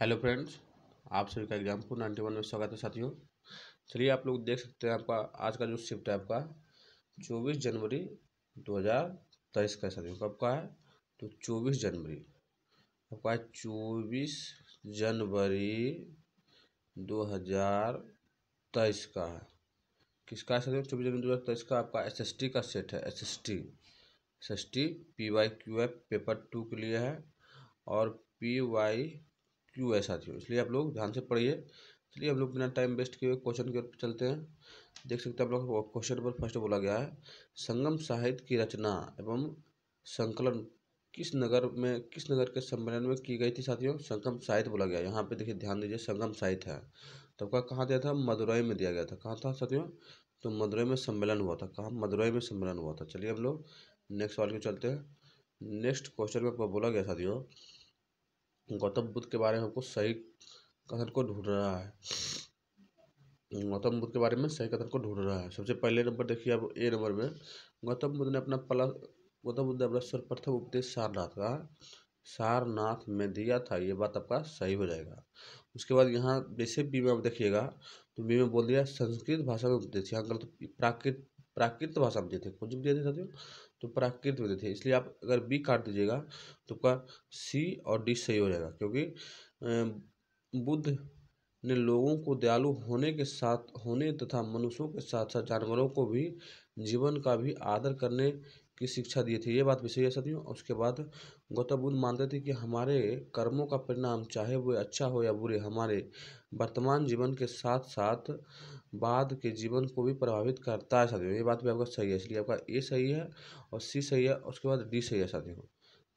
Hello friends, आप सभी का एग्जाम को 91 में स्वागत है साथियों। चलिए आप लोग देख सकते हैं आपका आज का जो शिफ्ट है आपका 24 जनवरी 2023 का है साथियों। कब का है? तो 24 जनवरी आपका है 24 जनवरी 2023 का है। किसका है साथियों? 24 जनवरी 2023 का आपका SST का सेट है। S S T PYQF paper 2 के लिए है और PYQ है साथियों, इसलिए आप लोग ध्यान से पढ़िए। चलिए हम लोग बिना टाइम वेस्ट किए क्वेश्चन की ओर चलते हैं। देख सकते हैं आप लोग क्वेश्चन नंबर फर्स्ट बोला गया है, संगम साहित्य की रचना एवं संकलन किस नगर के सम्मेलन में की गई थी साथियों? संगम साहित्य बोला गया। यहाँ पे देखिए ध्यान दीजिए, संगम साहित्य है तो आपका कहाँ दिया था? मदुरई में दिया गया था। कहाँ था साथियों? तो मदुरई में सम्मेलन हुआ था। कहाँ? मदुरई में सम्मेलन हुआ था। चलिए हम लोग नेक्स्ट सवाल को चलते हैं। नेक्स्ट क्वेश्चन में बोला गया साथियों, गौतम बुद्ध के बारे में हमको सही कथन को ढूंढ रहा है। गौतम बुद्ध के बारे में सही कथन को ढूंढ रहा है। सबसे पहले नंबर देखिए अब ए नंबर में, गौतम बुद्ध ने अपना सर्वप्रथम उपदेश सारनाथ में दिया था। ये बात आपका सही हो जाएगा। उसके बाद यहाँ जैसे बी में आप देखिएगा तो बी में बोल दिया संस्कृत भाषा में उपदेश। यहाँ गलत, प्राकृत भाषा में दिए थे। कौन सी दिए थे साथियों? तो प्राकृत में दिए थे। इसलिए आप अगर बी काट दीजिएगा तो आपका सी और डी सही हो जाएगा, क्योंकि बुद्ध ने लोगों को दयालु होने तथा मनुष्यों के साथ साथ जानवरों को भी जीवन का भी आदर करने की शिक्षा दी थी। ये बात भी सही है साथियों। उसके बाद गौतम बुद्ध मानते थे कि हमारे कर्मों का परिणाम चाहे वो अच्छा हो या बुरे, हमारे वर्तमान जीवन के साथ साथ बाद के जीवन को भी प्रभावित करता है साथियों। ये बात भी आपका सही है, इसलिए आपका ए सही है और सी सही है। उसके बाद डी सही है साथियों।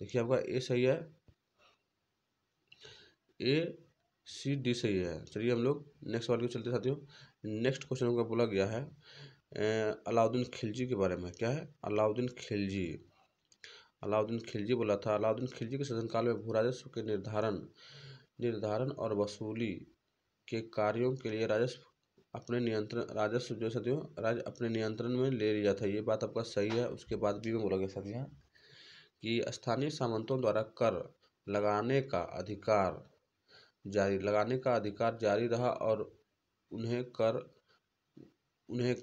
देखिए आपका ए सही है, ए सी डी सही है। चलिए हम लोग नेक्स्ट सवाल को चलते साथियों। नेक्स्ट क्वेश्चन का बोला गया है अलाउद्दीन खिलजी के बारे में। क्या है? अलाउद्दीन खिलजी बोला था। अलाउद्दीन खिलजी के शासनकाल में भू राजस्व के निर्धारण और वसूली के कार्यों के लिए राजस्व अपने नियंत्रण में ले लिया था। ये बात आपका सही है। उसके बाद भी में बोला गया साथियों कि स्थानीय सामंतों द्वारा कर लगाने का अधिकार जारी रहा और उन्हें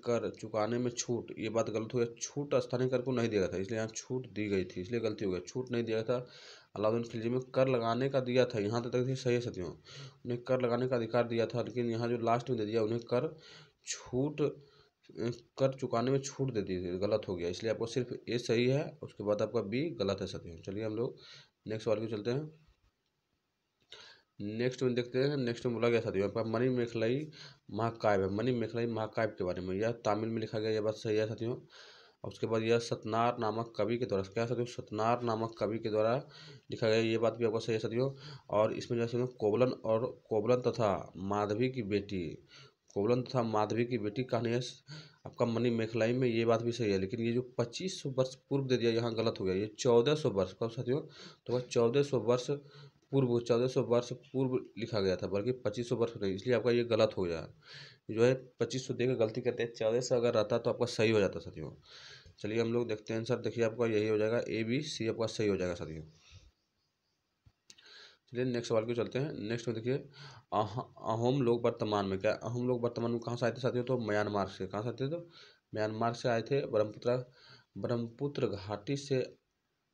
कर चुकाने में छूट। ये बात गलत हो गया। छूट स्थानीय कर को नहीं दिया था, इसलिए यहाँ छूट दी गई थी, इसलिए गलती हो गई। छूट नहीं दिया था। अलाउद्दीन खिलजी में कर लगाने का दिया था, यहाँ तक सही है साथियों। उन्हें कर लगाने का अधिकार दिया था, लेकिन यहाँ जो लास्ट में दे दिया उन्हें कर चुकाने में छूट दे दी थी, गलत हो गया। इसलिए आपको सिर्फ ए सही है। उसके बाद आपका बी गलत है साथियों। चलिए हम लोग नेक्स्ट सवाल को चलते हैं। नेक्स्ट में देखते हैं। नेक्स्ट में बोला गया साथियों आपका मणिमेखलाई महाकाव्य है। मणिमेखलाई महाकाव्य के बारे में, यह तमिल में लिखा गया। यह बात सही है साथियों। और उसके बाद यह सतनार नामक कवि के द्वारा, क्या साथियों? सतनार नामक कवि के द्वारा लिखा गया। ये बात भी आपका सही है साथियों। और इसमें जैसे कोवलन तथा माधवी की बेटी कहानी है आपका मणिमेखलाई में। ये बात भी सही है, लेकिन ये जो 2500 वर्ष पूर्व दे दिया यहाँ गलत हो गया। ये 1400 वर्ष कब साथियों? तो 1400 वर्ष पूर्व लिखा गया था, बल्कि 2500 वर्ष नहीं, इसलिए आपका ये गलत हो गया। जो है 2500 देकर गलती करते हैं, 1400 अगर रहता तो आपका सही हो जाता साथियों। चलिए हम लोग देखते हैं आंसर। देखिए आपका यही हो जाएगा, ए बी सी आपका सही हो जाएगा साथियों। चलिए नेक्स्ट सवाल को चलते हैं। नेक्स्ट में देखिए अहोम लोग वर्तमान में, क्या अहोम लोग वर्तमान में कहाँ से आए थे साथियों? तो म्यांमार से। कहाँ से आए थे? तो म्यांमार से आए थे। ब्रह्मपुत्र घाटी से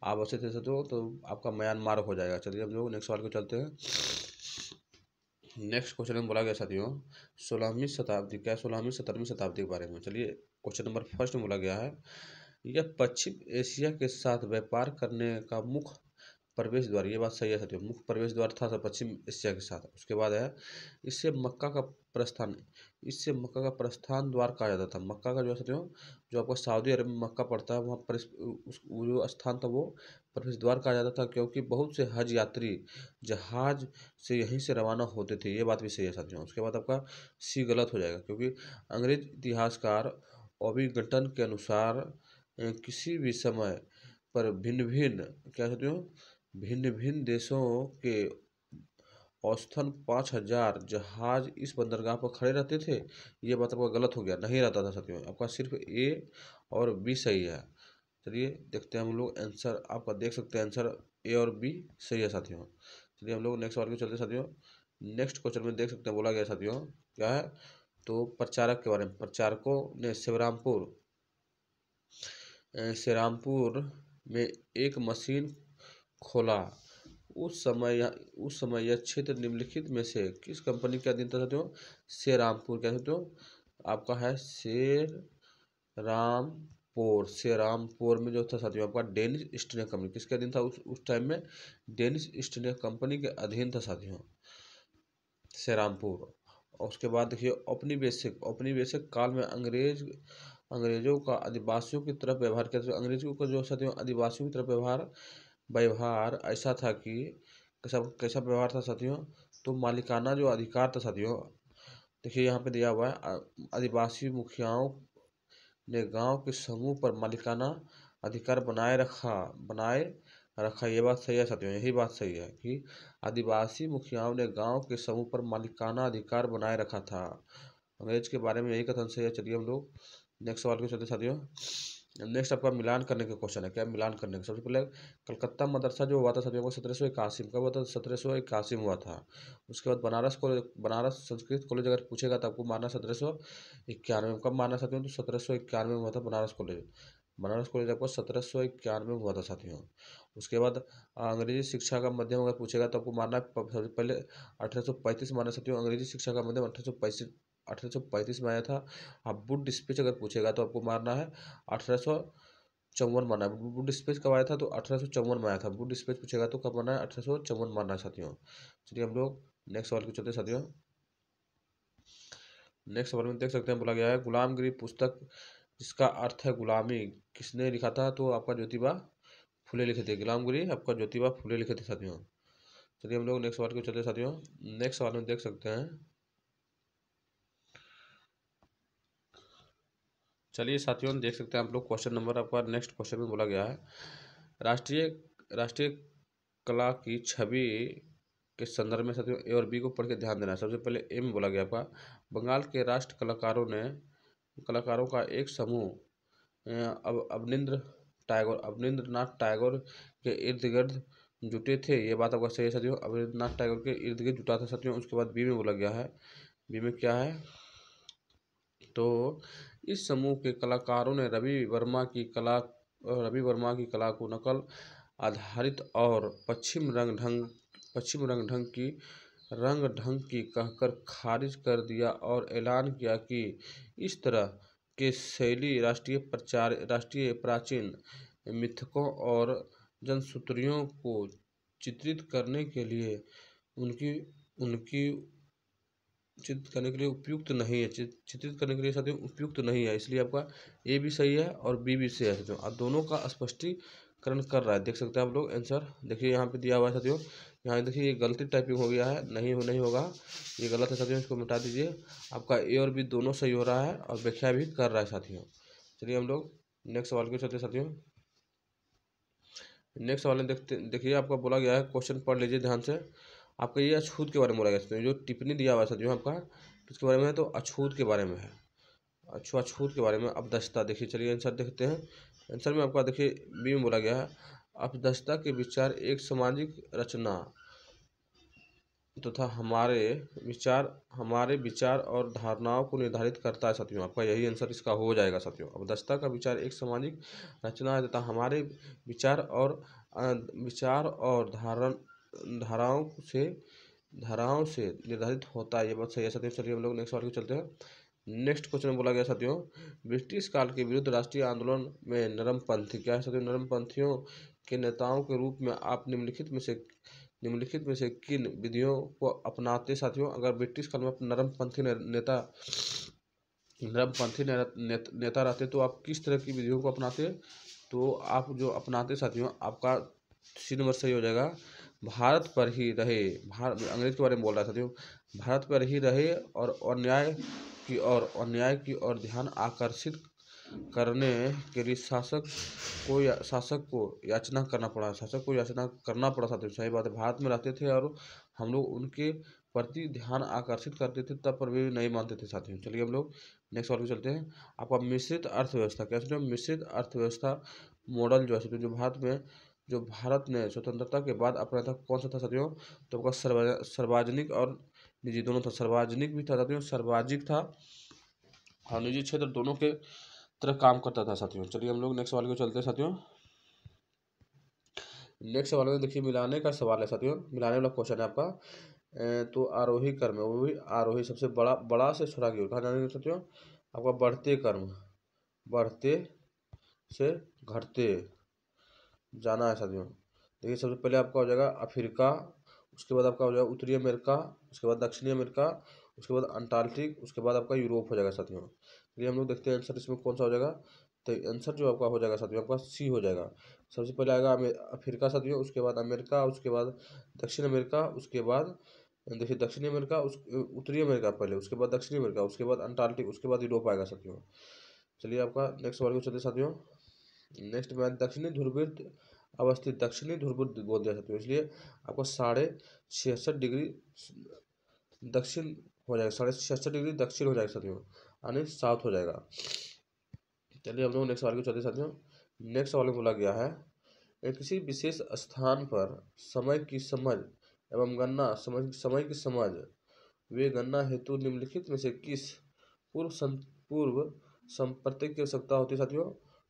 आप बसे थे साथियों, तो आपका म्यांमार हो जाएगा। चलिए हम लोग नेक्स्ट सवाल को चलते हैं। नेक्स्ट क्वेश्चन में बोला गया साथियों 16वीं शताब्दी, क्या 16वीं 17वीं शताब्दी के बारे में। चलिए क्वेश्चन नंबर फर्स्ट में बोला गया है यह पश्चिम एशिया के साथ व्यापार करने का मुख्य प्रवेश द्वार। ये बात सही है साथियों, मुख्य प्रवेश द्वार था पश्चिम एशिया के साथ। उसके बाद है इससे मक्का का प्रस्थान द्वार कहा जाता था। मक्का का जो है साथियों, जो आपका सऊदी अरब में मक्का पड़ता है, वहाँ पर वो जो स्थान था वो प्रवेश द्वार कहा जाता था, क्योंकि बहुत से हज यात्री जहाज से यहीं से रवाना होते थे। ये बात भी सही है साथियों। उसके बाद आपका सी गलत हो जाएगा, क्योंकि अंग्रेज इतिहासकार ओविंगटन के अनुसार किसी भी समय पर भिन्न भिन्न देशों के औसतन 5000 जहाज इस बंदरगाह पर खड़े रहते थे। ये बात आपका गलत हो गया, नहीं रहता था साथियों। आपका सिर्फ ए और बी सही है। चलिए देखते हैं हम लोग आंसर। आपका देख सकते हैं आंसर ए और बी सही है साथियों। चलिए हम लोग नेक्स्ट सवाल को चलते साथियों। नेक्स्ट क्वेश्चन में देख सकते हैं बोला गया साथियों क्या है, तो प्रचारक के बारे में। प्रचारकों ने श्रीरामपुर में एक मशीन खोला। उस समय यह क्षेत्र निम्नलिखित में से किस कंपनी के अधीन था साथियों? श्रीरामपुर क्या साथियों आपका है, श्रीरामपुर में जो था साथियों आपका डेनिश ईस्ट इंडिया कंपनी किसके अधीन था? उस टाइम में डेनिश ईस्ट इंडिया कंपनी के अधीन था साथियों श्रीरामपुर। और उसके बाद देखिए औपनिवेशिक काल में अंग्रेजों का आदिवासियों की तरफ व्यवहार क्या था? अंग्रेजों का जो साथियों आदिवासियों की तरफ व्यवहार ऐसा था कि कैसा कैसा व्यवहार था साथियों? तो मालिकाना जो अधिकार था साथियों, देखिए यहाँ पे दिया हुआ है आदिवासी मुखियाओं ने गांव के समूह पर मालिकाना अधिकार बनाए रखा। ये बात सही है साथियों, यही बात सही है कि आदिवासी मुखियाओं ने गांव के समूह पर मालिकाना अधिकार बनाए रखा था। अंग्रेज के बारे में यही कथन सही है। चलिए हम लोग नेक्स्ट सवाल को चलते साथियों। नेक्स्ट आपका मिलान करने का क्वेश्चन है। क्या मिलान करने का? सबसे पहले कलकत्ता मदरसा जो हुआ था साथियों को 1781 में, कब हुआ था? 1781 में हुआ था। उसके बाद बनारस संस्कृत कॉलेज अगर पूछेगा तो आपको मारना 1791 में। कब मारना साथियों? तो 1791 में हुआ था बनारस कॉलेज आपको 1791 में हुआ था साथियों। उसके बाद अंग्रेजी शिक्षा का माध्यम अगर पूछेगा तो आपको मारना सबसे पहले 1835 मारना साथियों। अंग्रेजी शिक्षा का माध्यम 1835 में आया था। आप वुड स्पीच अगर पूछेगा तो आपको मारना है 1854 मारना है। वुड स्पीच कब आया था? तो 1854 में आया था। वुड स्पीच पूछेगा तो कब मारना है? 1854 मारना है साथियों। चलिए हम लोग नेक्स्ट सवाल को चलते साथियों। नेक्स्ट सवाल में देख सकते हैं बोला गया है गुलामगिरी पुस्तक जिसका अर्थ है गुलामी किसने लिखा था? तो आपका ज्योतिबा फुले लिखे थे। गुलामगिरी आपका ज्योतिबा फुले लिखे थे साथियों। चलिए हम लोग नेक्स्ट सवाल को चलते साथियों। नेक्स्ट सवाल में देख सकते हैं, चलिए साथियों देख सकते हैं आप लोग क्वेश्चन नंबर आपका नेक्स्ट क्वेश्चन में बोला गया है राष्ट्रीय राष्ट्रीय कला की छवि के संदर्भ में साथियों ए और बी को पढ़ के ध्यान देना है। सबसे पहले ए में बोला गया आपका बंगाल के राष्ट्र कलाकारों का एक समूह अब अवनींद्रनाथ टैगोर के इर्द गिर्द जुटे थे। ये बात आपका सही है साथियों, अवनींद्रनाथ टैगोर के इर्द गिर्द जुटा था साथियों। उसके बाद बी में बोला गया है, बी में क्या है, तो इस समूह के कलाकारों ने रवि वर्मा की कला को नकल आधारित और पश्चिम रंग ढंग की कहकर खारिज कर दिया और ऐलान किया कि इस तरह के शैली राष्ट्रीय प्राचीन मिथकों और जनसूत्रियों को चित्रित करने के लिए उनकी उनकी चित्रित करने के लिए उपयुक्त नहीं है। चित्रित करने के लिए साथियों उपयुक्त नहीं है। इसलिए आपका ए भी सही है और बी भी सही है साथियों। आप दोनों का स्पष्टीकरण कर रहा है। देख सकते हैं आप लोग आंसर देखिए यहाँ पे दिया हुआ है साथियों। यहाँ देखिए ये गलती टाइपिंग हो गया है, नहीं होगा, ये गलत है साथियों, इसको मिटा दीजिए। आपका ए और बी दोनों सही हो रहा है और व्याख्या भी कर रहा है साथियों। चलिए हम लोग नेक्स्ट सवाल को चलते साथियों। नेक्स्ट सवाल में देखिए आपका बोला गया है, क्वेश्चन पढ़ लीजिए ध्यान से। आपका ये अछूत के बारे में बोला गया है, जो टिप्पणी दिया हुआ है साथियों आपका किसके बारे में है? तो अछूत के बारे में है। अछूत के बारे में अपदस्थता। देखिए चलिए आंसर देखते हैं। आंसर में आपका देखिए बी में बोला गया है अपदस्थता के विचार एक सामाजिक रचना तथा हमारे विचार और धारणाओं को निर्धारित करता है साथियों। आपका यही आंसर इसका हो जाएगा साथियों। अपदस्थता का विचार एक सामाजिक रचना है तथा हमारे विचार और धाराओं से निर्धारित होता है। ये बात सही है साथियों। चलिए हम लोग नेक्स्ट सवाल को चलते हैं। नेक्स्ट क्वेश्चन में बोला गया साथियों ब्रिटिश काल के विरुद्ध राष्ट्रीय आंदोलन में नरमपंथी क्या है साथियों? नरमपंथियों के नेताओं के रूप में आप निम्नलिखित में से किन विधियों को अपनाते साथियों? अगर ब्रिटिश काल में नरमपंथी नेता रहते तो आप किस तरह की विधियों को अपनाते? तो आप जो अपनाते साथियों आपका सी नंबर सही हो जाएगा, भारत पर ही रहे। अंग्रेज के बारे में बोल रहा है साथियों, भारत पर ही रहे और अन्याय की ओर ध्यान आकर्षित करने के लिए शासक को याचना करना पड़ा साथियों। सही बात है, भारत में रहते थे और हम लोग उनके प्रति ध्यान आकर्षित करते थे तब पर भी नहीं मानते थे साथियों। चलिए हम लोग नेक्स्ट सवाल को चलते हैं। आपका मिश्रित अर्थव्यवस्था क्या है? मिश्रित अर्थव्यवस्था मॉडल जो है जो भारत में जो भारत ने स्वतंत्रता के बाद अपना था कौन सा था साथियों? तो आपका सार्वजनिक और निजी दोनों था। सार्वजनिक भी था साथियों, सार्वजनिक था और निजी क्षेत्र दोनों के तरह काम करता था साथियों। चलिए हम लोग नेक्स्ट सवाल को चलते हैं साथियों। नेक्स्ट सवाल में देखिए मिलाने का सवाल है साथियों, मिलाने वाला क्वेश्चन है आपका। तो आरोही क्रम है, वो भी आरोही सबसे बड़ा से छोटा की ओर कहा जाने साथियों। आपका बढ़ते क्रम, बढ़ते से घटते जाना है साथियों। देखिए सबसे पहले आपका हो जाएगा अफ्रीका, उसके बाद आपका हो जाएगा उत्तरी अमेरिका, उसके बाद दक्षिणी अमेरिका, उसके बाद अंटार्कटिक, उसके बाद आपका यूरोप हो जाएगा साथियों। चलिए हम लोग देखते हैं आंसर इसमें कौन सा हो जाएगा। तो आंसर जो आपका हो जाएगा साथियों आपका सी हो जाएगा। सबसे पहले आएगा अफ्रीका साथियों, उसके बाद अमेरिका, उसके बाद दक्षिण अमेरिका, उसके बाद देखिए दक्षिणी अमेरिका, उस उत्तरी अमेरिका पहले, उसके बाद दक्षिणी अमेरिका, उसके बाद अंटार्कटिक, उसके बाद यूरोप आएगा साथियों। चलिए आपका नेक्स्ट सवाल को चलते साथियों। नेक्स्ट में दक्षिणी ध्रुवीय अवस्थित, दक्षिणी ध्रुव बोल दिया साथियों, इसलिए आपको 66.5 डिग्री दक्षिण हो जाएगा, 66.5 डिग्री दक्षिण हो जाएगा साथियों, यानी साउथ हो जाएगा। चलिए हम लोग नेक्स्ट सवाल को चलते साथियों। नेक्स्ट सवाल में बोला गया है किसी विशेष स्थान पर समय की समझ एवं गणना समय की समझ वे गणना हेतु निम्नलिखित में से किस पूर्व संपर्क की आवश्यकता होती है साथियों?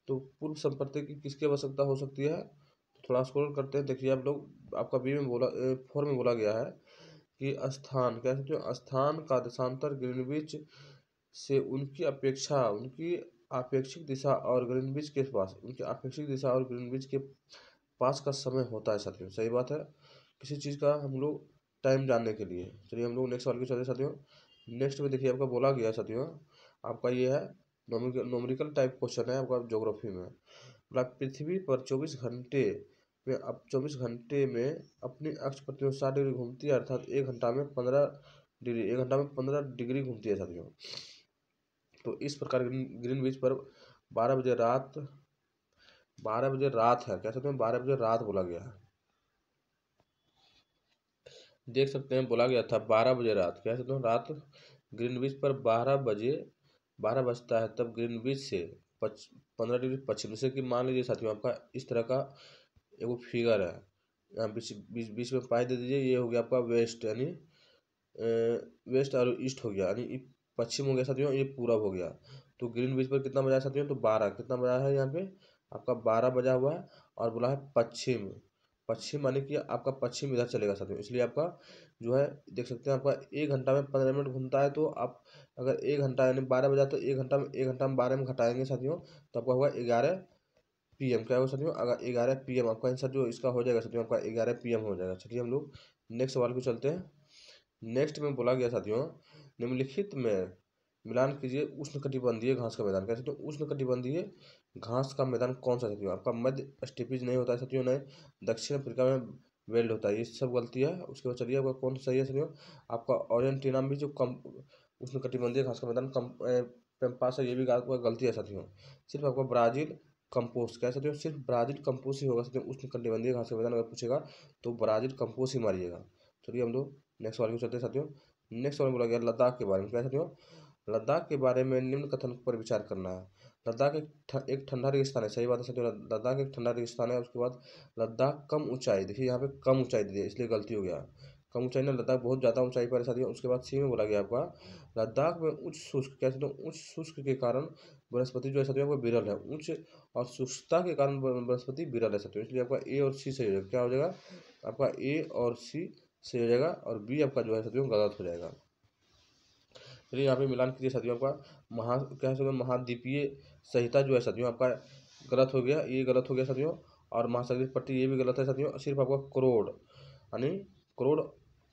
तो पूर्व संपर्क की किसकी आवश्यकता हो सकती है? तो थोड़ा स्क्रॉल करते हैं, देखिए आप लोग आपका बी में बोला 4 में बोला गया है कि स्थान क्या साथियों, स्थान का देशांतर ग्रीनविच से उनकी आपेक्षिक दिशा और ग्रीनविच के पास, उनकी आपेक्षिक दिशा और ग्रीनविच के पास का समय होता है साथियों। सही बात है, किसी चीज़ का हम लोग टाइम जानने के लिए। चलिए हम लोग नेक्स्ट सवाल के चलते साथियों। नेक्स्ट में देखिए आपका बोला गया साथियों, आपका ये है नोमरिकल टाइप क्वेश्चन है आपका ज्योग्राफी में। पृथ्वी पर 24 घंटे में अपनी अक्ष पर 60 डिग्री घूमती है, अर्थात 1 घंटा में 15 डिग्री घूमती है साथियों। तो इस प्रकार ग्रीनविच पर 12 बजे रात है, क्या सकते हैं 12 बजे रात बोला गया है। देख सकते हैं बोला गया था 12 बजे रात, क्या सकते हैं रात ग्रीनविच पर 12 बजता है, तब ग्रीनविच से 15 डिग्री पश्चिम से कि मान लीजिए साथियों आपका इस तरह का एगो फिगर है, यहाँ बीच में पाई दे दीजिए, ये हो गया आपका वेस्ट, यानी वेस्ट और ईस्ट हो गया, यानी पश्चिम हो गया साथियों, ये पूरब हो गया। तो ग्रीनविच पर कितना बजा है साथियों? तो 12 कितना बजा है यहाँ पे आपका 12 बजा हुआ है, और बोला है पश्चिम, पश्चिम माने कि आपका पश्चिम इधर चलेगा साथियों, इसलिए आपका जो है देख सकते हैं आपका 1 घंटा में 15 मिनट घूमता है। तो आप अगर 1 घंटा यानी 12 बजा, तो 1 घंटा में 12 में घटाएंगे साथियों, तो आपका होगा 11 PM। क्या होगा साथियों? अगर 11 PM आपका आंसर जो इसका हो जाएगा साथियों, आपका 11 PM हो जाएगा। चलिए हम लोग नेक्स्ट सवाल को चलते हैं। नेक्स्ट में बोला गया साथियों, निम्नलिखित में मिलान कीजिए उष्णकटिबंधीय घास का मैदान। कैसे? तो उष्णकटिबंधीय घास का मैदान कौन सा साथियों? आपका मध्य स्टेपीज नहीं होता है साथियों, नहीं दक्षिण अफ्रीका में वेल्ड होता है, ये सब गलती है। उसके बाद चलिए आपका कौन सा सही है साथियों? आपका अर्जेंटीना में जो कम उष्णकटिबंधीय घास का मैदान कम पैम्पास है, ये भी आपका गलती है साथियों। सिर्फ आपका ब्राजील कंपोस्ट, क्या साथियों? सिर्फ ब्राजील कंपोस्ट ही होगा साथियों उष्णकटिबंधीय घास का मैदान अगर पूछेगा तो ब्राजील कंपोस्ट ही मारिएगा। चलिए हम लोग नेक्स्ट सवाल को चलते हैं साथियों। नेक्स्ट सवाल बोला गया लद्दाख के बारे में, क्या साथियों? लद्दाख के बारे में निम्न कथन पर विचार करना है। लद्दाख एक ठंडा रेगिस्तान है, सही बात है साथियों, लद्दाख एक ठंडा रेगिस्तान है। उसके बाद लद्दाख कम ऊंचाई, देखिए यहाँ पे कम ऊंचाई दी है इसलिए गलती हो गया, कम ऊंचाई ना, लद्दाख बहुत ज़्यादा ऊंचाई पर है साथियों। उसके बाद सी में बोला गया आपका लद्दाख में उच्च शुष्क, क्या साथियों? उच्च शुष्क के कारण वनस्पति जो है साथियों आपका विरल है, उच्च और शुष्कता के कारण वनस्पति विरल है साथियों, इसलिए आपका ए और सी सही हो जाएगा। क्या हो जाएगा आपका? ए और सी सही हो जाएगा, और बी आपका जो है साथियों गलत हो जाएगा। चलिए यहाँ पे मिलान कीजिए साथियों, आपका क्या है साथियों महाद्वीपीय संहिता जो है साथियों आपका गलत हो गया, ये गलत हो गया साथियों। और महासागरीय पट्टी ये भी गलत है साथियों। सिर्फ आपका करोड़, यानी करोड़,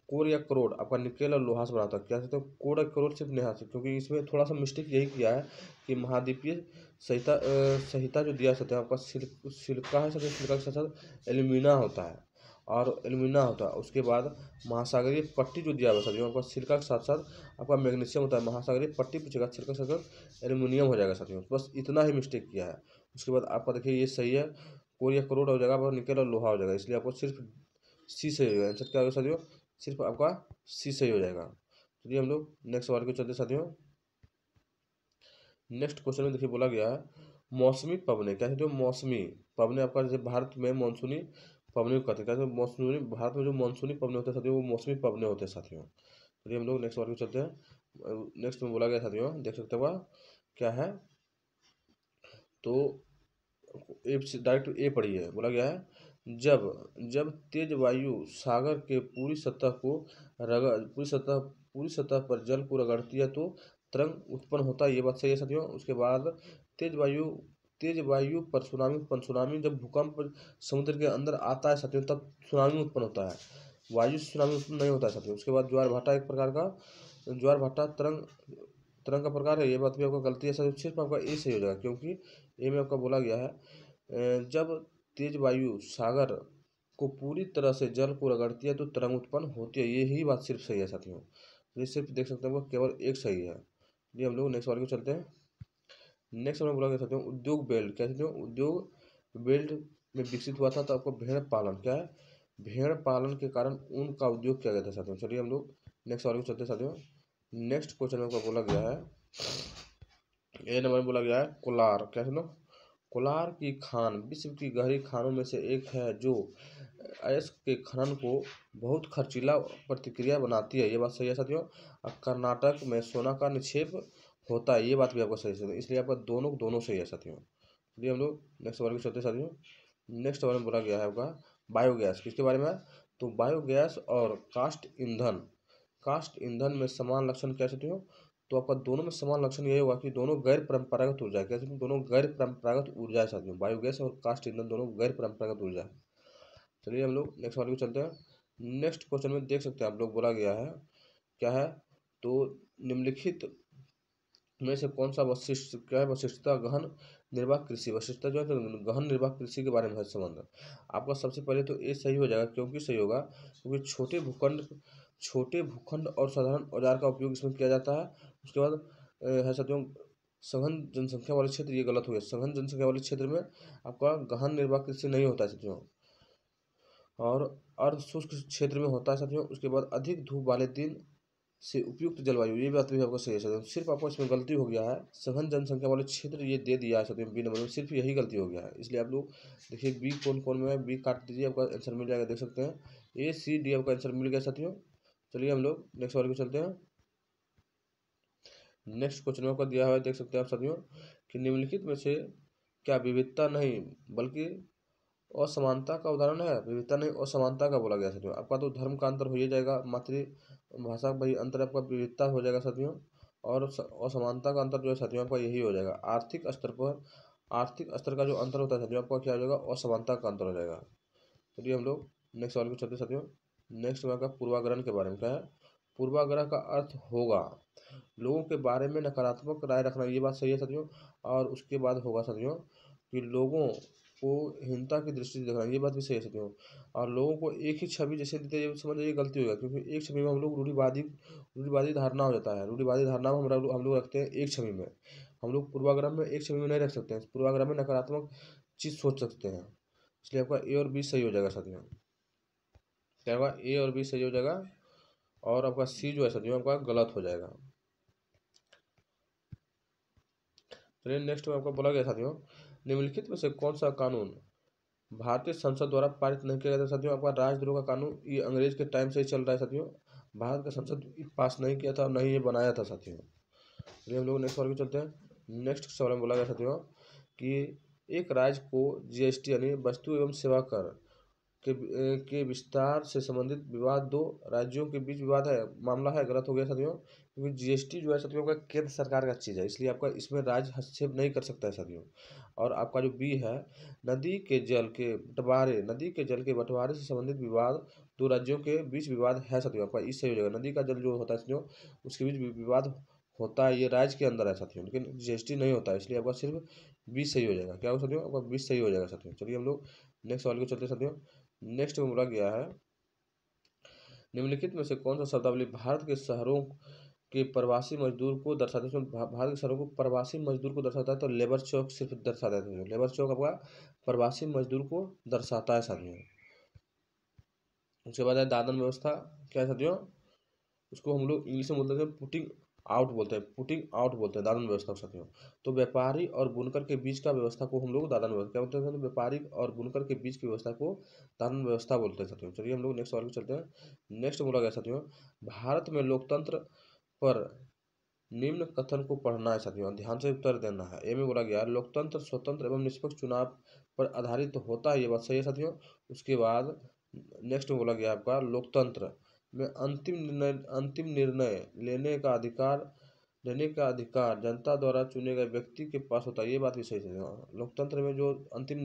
कोर या करोड़ आपका निकेल और लोहा से बना था, क्या कहते हैं कोड और करोड़ सिर्फ नेहा से, क्योंकि इसमें थोड़ा सा मिस्टेक यही किया है कि महाद्वीपीय संहिता जो दिया सकते हैं आपका सिल्का है साथियों, सिल्का के साथ साथ एल्यूमिना होता है, और एल्यूमिना होता है। उसके बाद महासागरीय पट्टी जो दिया हुआ साथियों आपका सिल्का के साथ साथ आपका मैग्नीशियम होता है। महासागरीय पट्टी पूछेगा, सिल्का के साथ साथ एल्यूमिनियम हो जाएगा साथियों, बस इतना ही मिस्टेक किया है। उसके बाद आपका देखिए ये सही है, कोर या करोड़ हो जाएगा, आपका निकेल और लोहा हो जाएगा, इसलिए आपको सिर्फ सी सही हो जाएगा। आंसर क्या होगा साथियों? सिर्फ आपका सी सही हो जाएगा। चलिए हम लोग नेक्स्ट सवाल को चलते साथियों। नेक्स्ट क्वेश्चन में देखिए बोला गया है मौसमी पवने, क्या कहते हो, मौसमी पवने आपका जैसे भारत में मानसूनी पवने को कहते हैं, कहते हैं मानसूनी, भारत में जो मानसूनी पवने होते हैं साथियों वो मौसमी पवने होते हैं साथियों। चलिए हम लोग नेक्स्ट वर्ग में चलते हैं। नेक्स्ट में बोला गया साथियों, देख सकते हो क्या है, तो ए डायरेक्ट ए पढ़ी है, बोला गया है जब जब तेज वायु सागर के पूरी सतह पर जल को रगड़ती है तो तरंग उत्पन्न होता है, ये बात सही है साथियों। उसके बाद तेज वायु तेज वायु पर सुनामी उत्पन्न, सुनामी जब भूकंप समुद्र के अंदर आता है साथियों तब सुनामी उत्पन्न होता है, वायु से सुनामी उत्पन्न नहीं होता है साथियों। उसके बाद ज्वार भाटा एक प्रकार का, ज्वार भाटा तरंग तरंग का प्रकार है, ये बात भी आपका गलती है साथियों, सिर्फ आपका ए सही हो जाएगा क्योंकि ए में आपका बोला गया है जब तेज वायु सागर को पूरी तरह से जल को रगड़ती है तो तरंग उत्पन्न होती है, यही बात सिर्फ सही है साथियों। ये सिर्फ देख सकते हैं वो केवल एक सही है। ये हम लोग नेक्स्ट वाले को चलते हैं। नेक्स्ट हमें बोला गया साथियों उद्योग बेल्ट, क्या कहते हैं, उद्योग बेल्ट में विकसित हुआ था तो आपको भेड़ पालन, क्या है, भेड़ पालन के कारण ऊन का उद्योग किया गया था साथियों। चलिए हम लोग नेक्स्ट वाले को चलते हैं साथियों। नेक्स्ट क्वेश्चन में आपको बोला गया है, ए नंबर में बोला गया है कोलार, क्या सुनो, कोलार की खान विश्व की गहरी खानों में से एक है जो अयस्क के खनन को बहुत खर्चीला प्रतिक्रिया बनाती है, ये बात सही है साथियों। अब कर्नाटक में सोना का निक्षेप होता है, ये बात भी आपको सही है, इसलिए आपका दोनों दोनों सही है साथियों। चलिए हम लोग नेक्स्ट वर्ग में चलते हैं साथियों। नेक्स्ट वर्ग में बोला गया है आपका बायोगैस, किसके बारे में है, तो बायोगैस और कास्ट ईंधन में समान लक्षण क्या साथियों, तो आपका दोनों में समान लक्षण यही होगा कि दोनों गैर परंपरागत ऊर्जा, कैसे, दोनों गैर परंपरागत ऊर्जा है साथियों, बायोगैस और कास्ट ईंधन दोनों गैर परंपरागत ऊर्जा है। चलिए हम लोग नेक्स्ट वाले को चलते हैं। नेक्स्ट क्वेश्चन में देख सकते हैं आप लोग बोला गया है क्या है, तो निम्नलिखित में से कौन सा वशिष्ठ, क्या है, वशिष्ठता गहन निर्वाह कृषि, वशिष्ठता जो है तो गहन निर्वाह कृषि के बारे में है संबंध। आपका सबसे पहले तो ये सही हो जाएगा, क्योंकि सही होगा क्योंकि छोटे भूखंड और साधारण औजार का उपयोग इसमें किया जाता है। उसके बाद है साथियों सघन जनसंख्या वाले क्षेत्र, ये गलत हो गया, सघन जनसंख्या वाले क्षेत्र में आपका गहन निर्वाह कृषि नहीं होता है साथियों, और अर्ध शुष्क क्षेत्र में होता है साथियों। उसके बाद अधिक धूप वाले दिन से उपयुक्त जलवायु, ये बात भी आपको सही है साथियों, सिर्फ आपको इसमें गलती हो गया है, सघन जनसंख्या वाले क्षेत्र ये दे दिया है साथियों बी नंबर में, सिर्फ यही गलती हो गया है, इसलिए आप लोग देखिए बी कौन कौन में है, बी काट दीजिए आपका आंसर मिल जाएगा, देख सकते हैं ए सी डी आपका आंसर मिल गया साथियों। चलिए हम लोग नेक्स्ट वाले को चलते हैं। नेक्स्ट क्वेश्चन में आपका दिया हुआ है, देख सकते हैं आप साथियों कि निम्नलिखित में से क्या विविधता नहीं बल्कि असमानता का उदाहरण है, विविधता नहीं असमानता का बोला गया साथियों। आपका तो धर्म का अंतर हो ही जाएगा, मातृभाषा भाई अंतर आपका विविधता हो जाएगा साथियों, और असमानता का अंतर जो है साथियों आपका यही हो जाएगा, आर्थिक स्तर का जो अंतर होता है साथियों आपका क्या हो जाएगा, असमानता का अंतर हो जाएगा। चलिए हम लोग नेक्स्ट वाले को चलते साथियों। नेक्स्ट में आपका पूर्वाग्रह के बारे में क्या है, पूर्वाग्रह का अर्थ होगा लोगों के बारे में नकारात्मक राय रखना, ये बात सही है साथियों। और उसके बाद होगा साथियों कि लोगों को हीनता की दृष्टि से देखना, ये बात भी सही है साथियों। और लोगों को एक ही छवि जैसे देते हैं, ये समझ ये गलती होगा, क्योंकि एक छवि में हम लोग रूढ़िवादी धारणा हो जाता है, रूढ़िवादी धारणा में हम लोग रखते हैं एक छवि में, हम लोग पूर्वाग्रह में एक छवि में नहीं रख सकते हैं, पूर्वाग्रह में नकारात्मक चीज़ सोच सकते हैं, इसलिए आपका ए और बी सही हो जाएगा साथियों। क्या होगा, ए और बी सही हो जाएगा, और आपका सी जो है साथियों आपका गलत हो जाएगा। चलिए नेक्स्ट में आपका बोला गया साथियों निम्नलिखित में से कौन सा कानून भारतीय संसद द्वारा पारित नहीं किया गया था साथियों, आपका राजद्रोह का कानून, ये अंग्रेज के टाइम से ही चल रहा है साथियों, भारत का संसद पास नहीं किया था और नहीं ये बनाया था साथियों। चलिए हम लोग नेक्स्ट वाले को चलते हैं। नेक्स्ट सवाल में बोला गया साथियों कि एक राज्य को जीएसटी यानी वस्तु एवं सेवा कर के विस्तार से संबंधित विवाद दो राज्यों के बीच विवाद है, मामला है, गलत हो गया साथियों, क्योंकि जीएसटी जो है साथियों का केंद्र सरकार का चीज़ है, इसलिए आपका इसमें राज्य हस्तक्षेप नहीं कर सकता है साथियों। और आपका जो बी है नदी के जल के बंटवारे से संबंधित विवाद दो राज्यों के बीच विवाद है साथियों, आपका इससे हो जाएगा, नदी का जल जो होता है साथियों उसके बीच विवाद होता है, ये राज्य के अंदर है साथियों, लेकिन जीएसटी नहीं होता है, इसलिए आपका सिर्फ बी सही हो जाएगा, क्या हो साथियों, आपका बी सही हो जाएगा साथियों। चलिए हम लोग नेक्स्ट सवाल को चलते हैं साथियों। नेक्स्ट में बोला गया है निम्नलिखित में से कौन सा शब्दावली भारत के शहरों के प्रवासी मजदूर को दर्शाते हैं, भारत के शहरों को प्रवासी मजदूर को दर्शाता है, तो लेबर चौक सिर्फ दर्शाता है, लेबर चौक आपका प्रवासी मजदूर को दर्शाता है साथियों। उसके बाद है दादन व्यवस्था, क्या है साथियों, उसको हम लोग इंग्लिश में बोलते हैं आउट बोलते हैं, पुटिंग आउट बोलते हैं दादन व्यवस्था को साथियों। तो व्यापारी और बुनकर के बीच का व्यवस्था को हम लोग दादन व्यवस्था क्या बोलते हैं? तो व्यापारी और बुनकर के बीच की व्यवस्था को दादन व्यवस्था बोलते हैं साथियों। चलिए हम लोग नेक्स्ट सवाल पे चलते हैं। नेक्स्ट बोला गया साथियों, भारत में लोकतंत्र पर निम्न कथन को पढ़ना है साथियों, ध्यान से उत्तर देना है। ए में बोला गया लोकतंत्र स्वतंत्र एवं निष्पक्ष चुनाव पर आधारित होता है, ये बात सही है साथियों। उसके बाद नेक्स्ट में बोला गया आपका लोकतंत्र में अंतिम निर्णय लेने का अधिकार जनता द्वारा चुने गए व्यक्ति के पास होता है, ये बात भी सही है। लोकतंत्र में जो अंतिम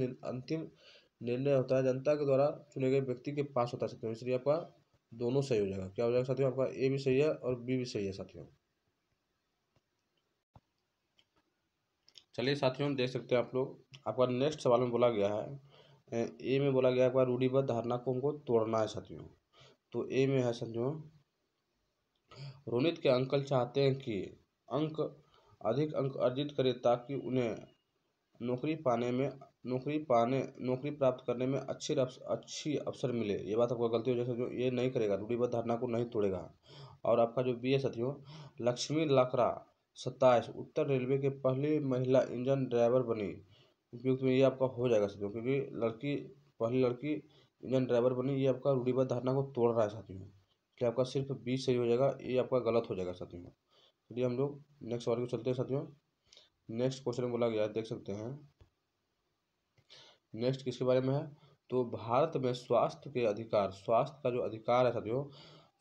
निर्णय होता है जनता के द्वारा चुने गए व्यक्ति के पास होता है साथियों, इसलिए आपका दोनों सही हो जाएगा। क्या हो जाएगा साथियों? आपका ए भी सही है और बी भी सही है साथियों। चलिए साथियों देख सकते हैं आप लोग, आपका नेक्स्ट सवाल में बोला गया है, ए में बोला गया आपका रूढ़िबद्ध धारणा को हमको तोड़ना है साथियों। तो ए में है साथियों, रोनित के अंकल चाहते हैं कि अंक अधिक अंक अर्जित करें ताकि उन्हें नौकरी प्राप्त करने में अच्छी अवसर मिले। ये बात आपको गलती हो जाए साथियों, ये नहीं करेगा, रूढ़िबद्ध धारणा को नहीं तोड़ेगा। और आपका जो बी है साथियों, लक्ष्मी लाकरा 27 उत्तर रेलवे के पहली महिला इंजन ड्राइवर बनी, उपयुक्त में ये आपका हो जाएगा साथियों, क्योंकि पहली लड़की इंजन ड्राइवर बनी, ये आपका रूढ़िबद्ध धारणा को तोड़ रहा है साथियों, इसलिए आपका सिर्फ बी सही हो जाएगा, ये आपका गलत हो जाएगा साथियों। चलिए हम लोग नेक्स्ट सवाल को चलते हैं साथियों। नेक्स्ट क्वेश्चन बोला गया देख सकते हैं, नेक्स्ट किसके बारे में है? तो भारत में स्वास्थ्य का जो अधिकार है साथियों,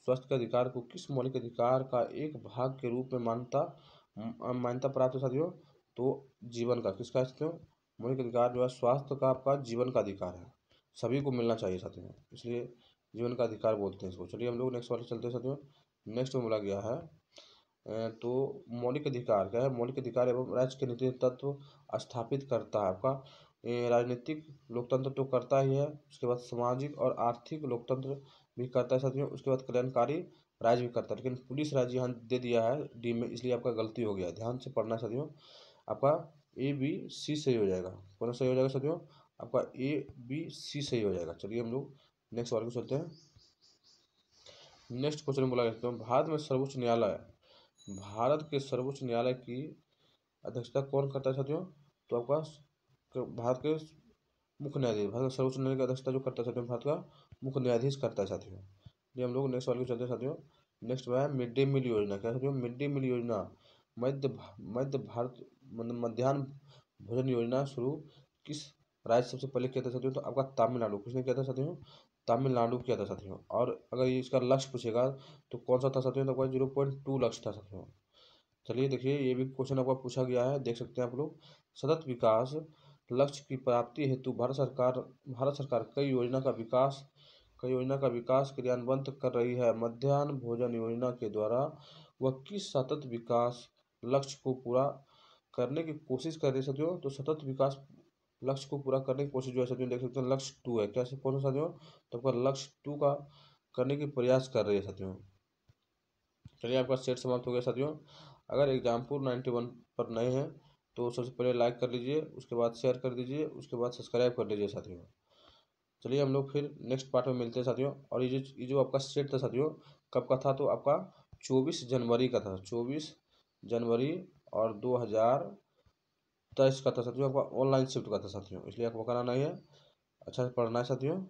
स्वास्थ्य के अधिकार को किस मौलिक अधिकार का एक भाग के रूप में मान्यता प्राप्त है साथियों? तो जीवन का, किसका है साथियों? मौलिक अधिकार जो है स्वास्थ्य का आपका जीवन का अधिकार है, सभी को मिलना चाहिए साथियों, इसलिए जीवन का अधिकार बोलते हैं इसको। चलिए हम लोग नेक्स्ट वाले चलते हैं साथियों। नेक्स्ट में बोला गया है, तो मौलिक अधिकार क्या है? मौलिक अधिकार एवं राज्य के नीति तत्व स्थापित करता है आपका राजनीतिक लोकतंत्र तो करता ही है, उसके बाद सामाजिक और आर्थिक लोकतंत्र भी करता है साथियों, उसके बाद कल्याणकारी राज्य भी करता है। लेकिन पुलिस राज्य यहाँ दे दिया है डी में, इसलिए आपका गलती हो गया, ध्यान से पढ़ना साथियों। आपका ए बी सी सही हो जाएगा। कौन सा सही हो जाएगा साथियों? आपका ए बी सी सही हो जाएगा। चलिए हम लोग नेक्स्ट सवाल को चलते हैं। नेक्स्ट क्वेश्चन बोला गया भारत के सर्वोच्च न्यायालय की अध्यक्षता कौन करता है साथियों? तो आपका भारत के मुख्य न्यायाधीश, भारत का सर्वोच्च न्यायालय की अध्यक्षता जो करता है साथियों, भारत का मुख्य न्यायाधीश करता है साथियों। ये हम लोग नेक्स्ट वाले को चलते हैं साथियों। नेक्स्ट है मिड डे मील योजना। क्या साथियों? मिड डे मील योजना मध्य भारत मध्याह्न भोजन योजना शुरू किस राज्य सबसे पहले किया था साथियों? तो आपका तमिलनाडु। किसने किया था साथियों? तमिलनाडु किया था साथियों। और अगर ये इसका लक्ष्य पूछेगा तो कौन सा था साथियों? तो आपका 0.2 लक्ष्य था साथियों। चलिए देखिए, ये भी क्वेश्चन आपका पूछा गया है, देख सकते हैं आप लोग। सतत विकास लक्ष्य की प्राप्ति हेतु भारत सरकार कई योजना का विकास क्रियान्वित कर रही है। मध्याह्न भोजन योजना के द्वारा वह किस सतत विकास लक्ष्य को पूरा करने की कोशिश कर रही है साथियों? तो सतत विकास लक्ष्य को पूरा करने की कोशिश जो है साथियों, देख सकते हैं लक्ष्य 2 है। कैसे कौन सा साथियों? तो आपका लक्ष्य 2 का करने की प्रयास कर रही है साथियों। चलिए आपका सेट समाप्त हो गया साथियों। अगर एग्जाम्पुल 91 पर नए हैं तो सबसे पहले लाइक कर लीजिए, उसके बाद शेयर कर दीजिए, उसके बाद सब्सक्राइब कर लीजिए साथियों। चलिए हम लोग फिर नेक्स्ट पार्ट में मिलते हैं साथियों। और ये जो आपका सेट था साथियों, कब का था? तो आपका 24 जनवरी का था, 24 जनवरी और 2023 का था साथियों, आपका ऑनलाइन शिफ्ट का था साथियों, इसलिए आपको कराना ही है, अच्छा से पढ़ना है साथियों।